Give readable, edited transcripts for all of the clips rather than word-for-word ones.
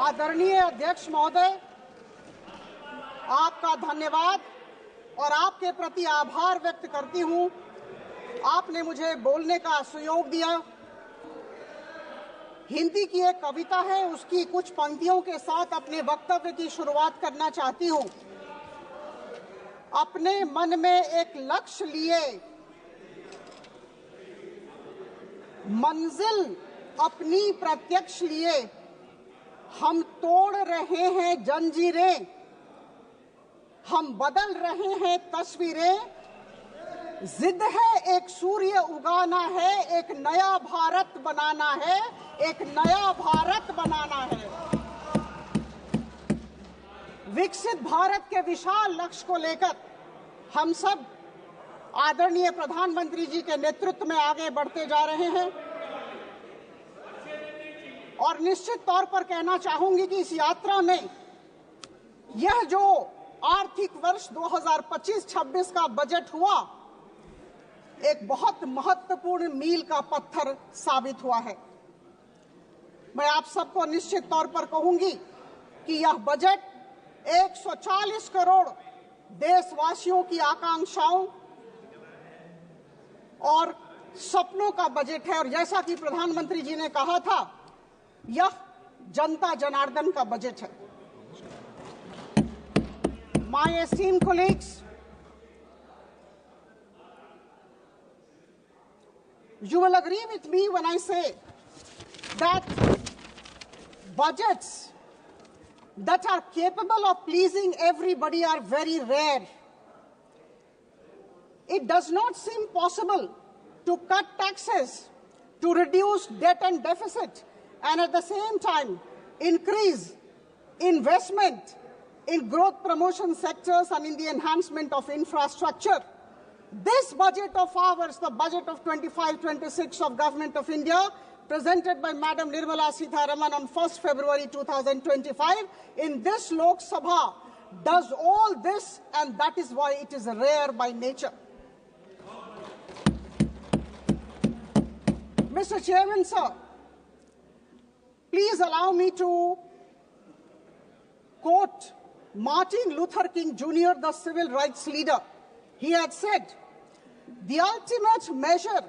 आदरणीय अध्यक्ष महोदय, आपका धन्यवाद और आपके प्रति आभार व्यक्त करती हूं। आपने मुझे बोलने का सुयोग दिया। हिंदी की एक कविता है, उसकी कुछ पंक्तियों के साथ अपने वक्तव्य की शुरुआत करना चाहती हूं। अपने मन में एक लक्ष्य लिए, मंजिल अपनी प्रत्यक्ष लिए, हम तोड़ रहे हैं जंजीरें, हम बदल रहे हैं तस्वीरें। जिद है एक सूर्य उगाना है, एक नया भारत बनाना है, एक नया भारत बनाना है। विकसित भारत के विशाल लक्ष्य को लेकर हम सब आदरणीय प्रधानमंत्री जी के नेतृत्व में आगे बढ़ते जा रहे हैं और निश्चित तौर पर कहना चाहूंगी कि इस यात्रा में यह जो आर्थिक वर्ष 2025-26 का बजट हुआ, एक बहुत महत्वपूर्ण मील का पत्थर साबित हुआ है। मैं आप सबको निश्चित तौर पर कहूंगी कि यह बजट 140 करोड़ देशवासियों की आकांक्षाओं और सपनों का बजट है और जैसा कि प्रधानमंत्री जी ने कहा था, यह जनता जनार्दन का बजट है। My esteemed colleagues, you will agree with me when I say that budgets that are capable of pleasing everybody are very rare. It does not seem possible to cut taxes, to reduce debt and deficit, and at the same time increase investment in growth promotion sectors and in the enhancement of infrastructure. This budget of ours, the budget of 25-26 of Government of India, presented by Madam Nirmala Sitharaman on 1st February 2025, in this Lok Sabha, does all this, and that is why it is rare by nature. Mr. Chairman, sir, please allow me to quote Martin Luther King Jr., the civil rights leader. He had said, "The ultimate measure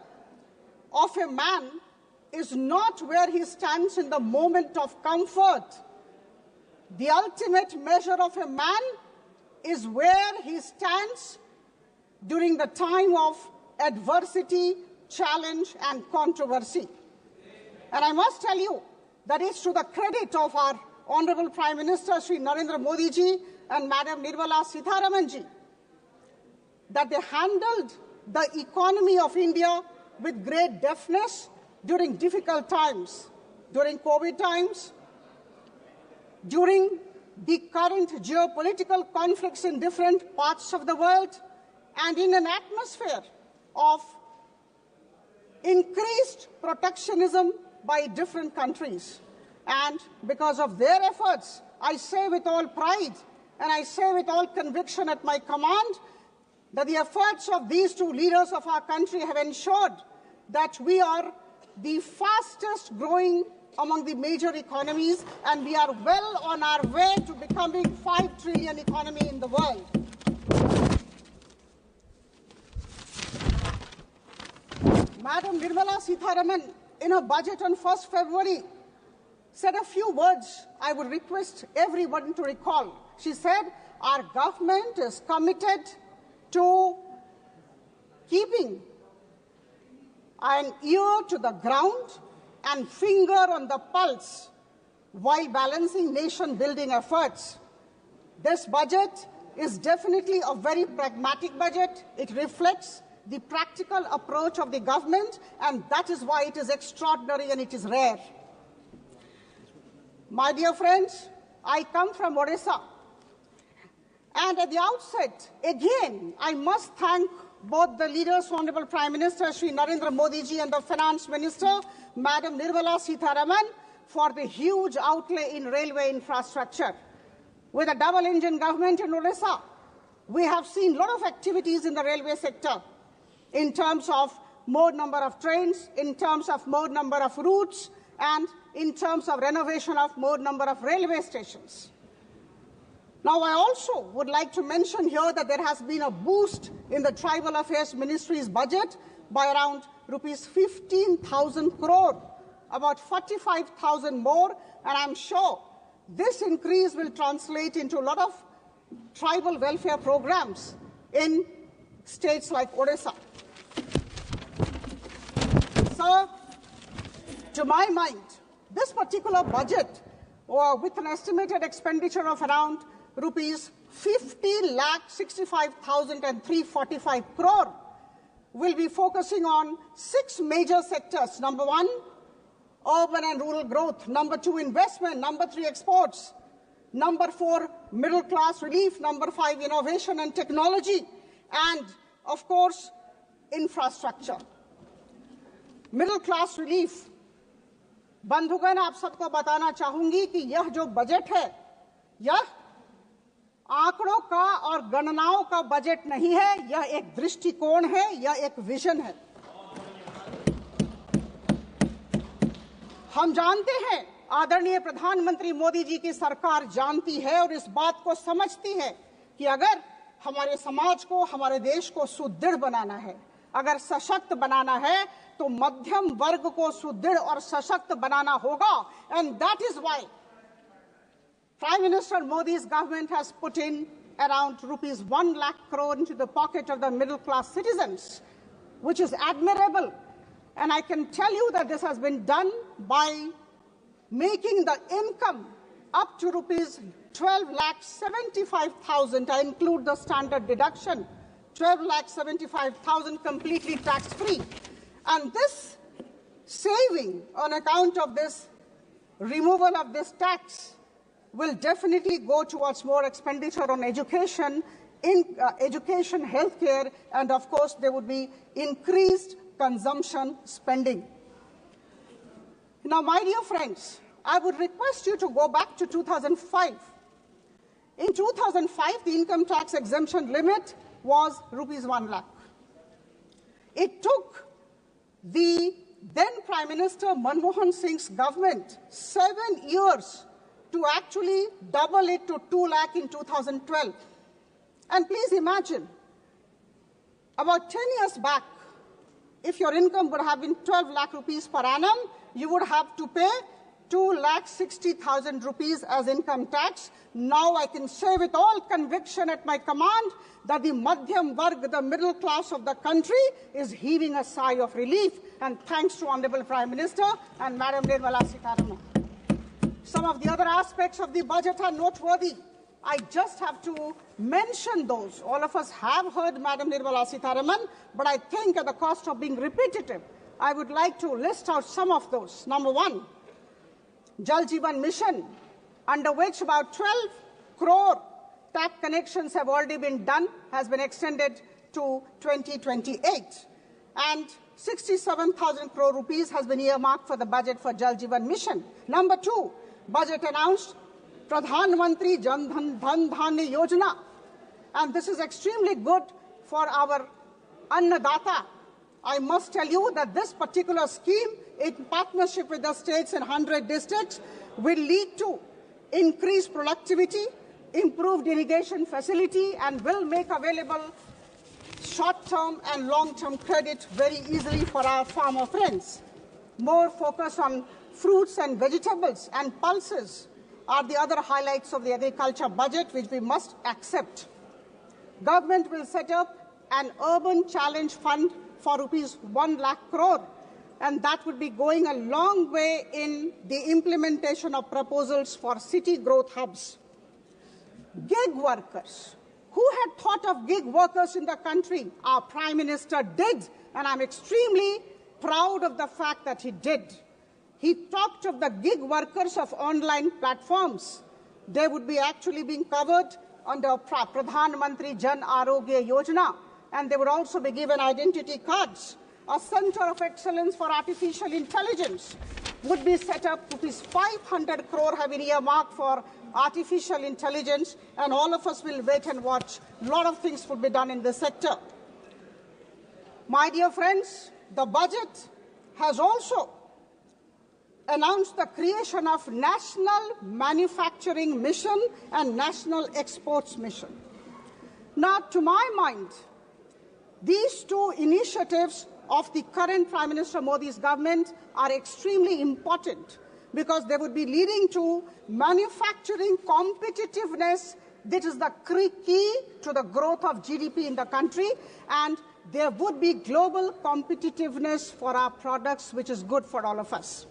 of a man is not where he stands in the moment of comfort. The ultimate measure of a man is where he stands during the time of adversity, challenge, and controversy." And I must tell you that it's to the credit of our Honorable Prime Minister Shri Narendra Modi ji and Madam Nirmala Sitharaman ji that they handled the economy of India with great deftness during difficult times, during COVID times, during the current geopolitical conflicts in different parts of the world, and in an atmosphere of increased protectionism by different countries. And because of their efforts, I say with all pride and I say with all conviction at my command that the efforts of these two leaders of our country have ensured that we are the fastest growing among the major economies, and we are well on our way to becoming 5 trillion economy in the world. Madam Nirmala Sitharaman, in her budget on 1st February, said a few words I would request everyone to recall. She said, our government is committed to keeping an ear to the ground and finger on the pulse while balancing nation-building efforts. This budget is definitely a very pragmatic budget. It reflects the practical approach of the government, and that is why it is extraordinary and it is rare. My dear friends, I come from Odisha, and at the outset, again, I must thank both the leaders, Honorable Prime Minister Shri Narendra Modi ji and the Finance Minister, Madam Nirmala Sitharaman, for the huge outlay in railway infrastructure. With a double-engine government in Odisha, we have seen a lot of activities in the railway sector in terms of more number of trains, in terms of more number of routes, and in terms of renovation of more number of railway stations. Now, I also would like to mention here that there has been a boost in the Tribal Affairs Ministry's budget by around rupees 15,000 crore, about 45,000 more, and I'm sure this increase will translate into a lot of tribal welfare programs in states like Odisha. Sir, to my mind, this particular budget, with an estimated expenditure of around rupees 50,65,345 crore, will be focusing on 6 major sectors. Number 1, urban and rural growth. Number 2, investment. Number 3, exports. Number 4, middle class relief. Number 5, innovation and technology. And, of course, infrastructure. Middle class relief, बंधुगण, आप सबको बताना चाहूंगी कि यह जो budget है, यह आंकड़ों का और गणनाओं का बजट नहीं है, यह एक दृष्टिकोण है, यह एक विजन है। हम जानते हैं, आदरणीय प्रधानमंत्री मोदी जी की सरकार जानती है और इस बात को समझती है कि अगर हमारे समाज को, हमारे देश को सुदृढ़ बनाना है, अगर सशक्त बनाना है, तो मध्यम वर्ग को सुदृढ़ और सशक्त बनाना होगा। And that is why Prime Minister Modi's government has put in around rupees 1 lakh crore into the pocket of the middle class citizens, which is admirable. And I can tell you that this has been done by making the income up to rupees 12,75,000. I include the standard deduction, 12,75,000 completely tax-free. And this saving on account of this removal of this tax will definitely go towards more expenditure on education, education, healthcare, and of course there would be increased consumption spending. Now, my dear friends, I would request you to go back to 2005. In 2005, the income tax exemption limit was rupees 1 lakh. It took the then Prime Minister Manmohan Singh's government 7 years to actually double it to 2 lakh in 2012. And please imagine, about 10 years back, if your income would have been 12 lakh rupees per annum, you would have to pay 2,60,000 rupees as income tax. Now I can say with all conviction at my command that the Madhyam Varg, the middle class of the country, is heaving a sigh of relief, and thanks to Honorable Prime Minister and Madam Nirmala Sitharaman. Some of the other aspects of the budget are noteworthy. I just have to mention those. All of us have heard Madam Nirmala Sitharaman, but I think at the cost of being repetitive, I would like to list out some of those. Number 1, Jal Jeevan Mission, under which about 12 crore tap connections have already been done, has been extended to 2028. And 67,000 crore rupees has been earmarked for the budget for Jal Jeevan Mission. Number 2, budget announced Pradhan Mantri Jan Dhan Dhanya Yojana. And this is extremely good for our Annadata. I must tell you that this particular scheme, in partnership with the states and 100 districts, will lead to increased productivity, improved irrigation facility, and will make available short-term and long-term credit very easily for our farmer friends. More focus on fruits and vegetables and pulses are the other highlights of the agriculture budget, which we must accept. Government will set up an urban challenge fund for rupees 1 lakh crore, and that would be going a long way in the implementation of proposals for city growth hubs. Gig workers. Who had thought of gig workers in the country? Our Prime Minister did, and I'm extremely proud of the fact that he did. He talked of the gig workers of online platforms. They would be actually being covered under Pradhan Mantri Jan Arogya Yojana, and they would also be given identity cards. A Center of Excellence for Artificial Intelligence would be set up. Rupees 500 crore have been earmarked for artificial intelligence, and all of us will wait and watch. A lot of things will be done in this sector. My dear friends, the budget has also announced the creation of National Manufacturing Mission and National Exports Mission. Now, to my mind, these two initiatives of the current Prime Minister Modi's government are extremely important because they would be leading to manufacturing competitiveness. This is the key to the growth of GDP in the country, and there would be global competitiveness for our products, which is good for all of us.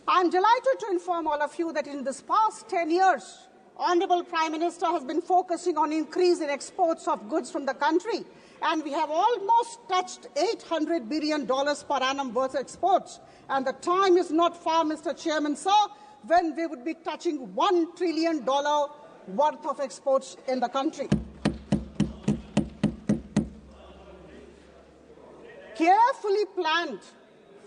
I'm delighted to inform all of you that in this past 10 years, Honorable Prime Minister has been focusing on increase in exports of goods from the country, and we have almost touched $800 billion per annum worth of exports. And the time is not far, Mr. Chairman, sir, when we would be touching $1 trillion worth of exports in the country. Carefully planned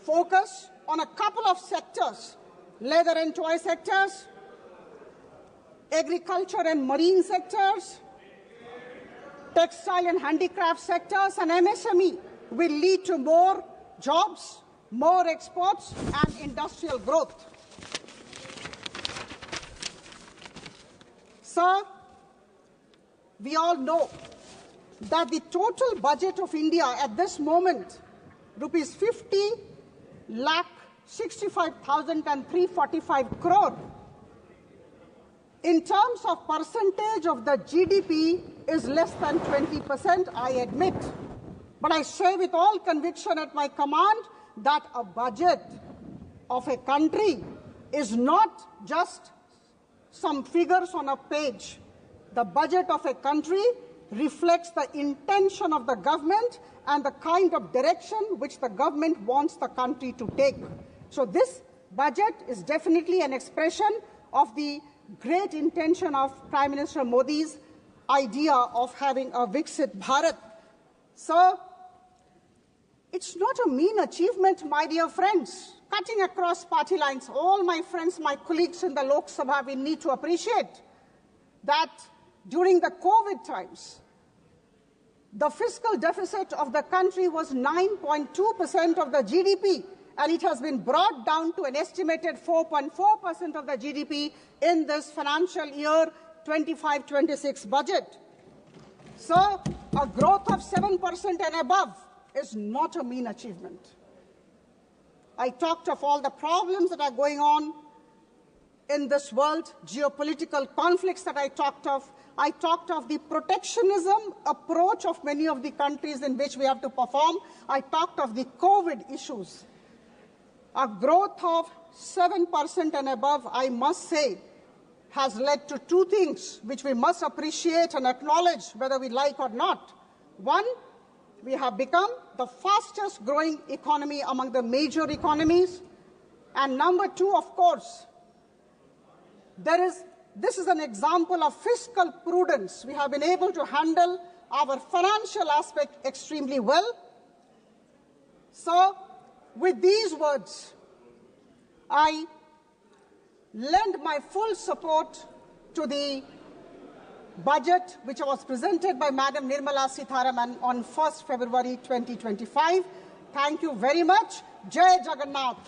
focus on a couple of sectors, leather and toy sectors, agriculture and marine sectors, textile and handicraft sectors, and MSME will lead to more jobs, more exports, and industrial growth. Sir, we all know that the total budget of India at this moment, rupees 50,65,345 crore, in terms of percentage of the GDP, is less than 20%, I admit. But I say with all conviction at my command that a budget of a country is not just some figures on a page. The budget of a country reflects the intention of the government and the kind of direction which the government wants the country to take. So this budget is definitely an expression of the great intention of Prime Minister Modi's idea of having a Viksit Bharat. So it's not a mean achievement, my dear friends. Cutting across party lines, all my friends, my colleagues in the Lok Sabha, we need to appreciate that during the COVID times, the fiscal deficit of the country was 9.2% of the GDP, and it has been brought down to an estimated 4.4% of the GDP in this financial year 25-26 budget. So a growth of 7% and above is not a mean achievement. I talked of all the problems that are going on in this world, geopolitical conflicts that I talked of. I talked of the protectionism approach of many of the countries in which we have to perform. I talked of the COVID issues. A growth of 7% and above, I must say, has led to two things which we must appreciate and acknowledge whether we like or not. One, we have become the fastest growing economy among the major economies. And number two, of course, this is an example of fiscal prudence. We have been able to handle our financial aspect extremely well. So, with these words, I lend my full support to the budget which was presented by Madam Nirmala Sitharaman on 1st February 2025. Thank you very much. Jai Jagannath.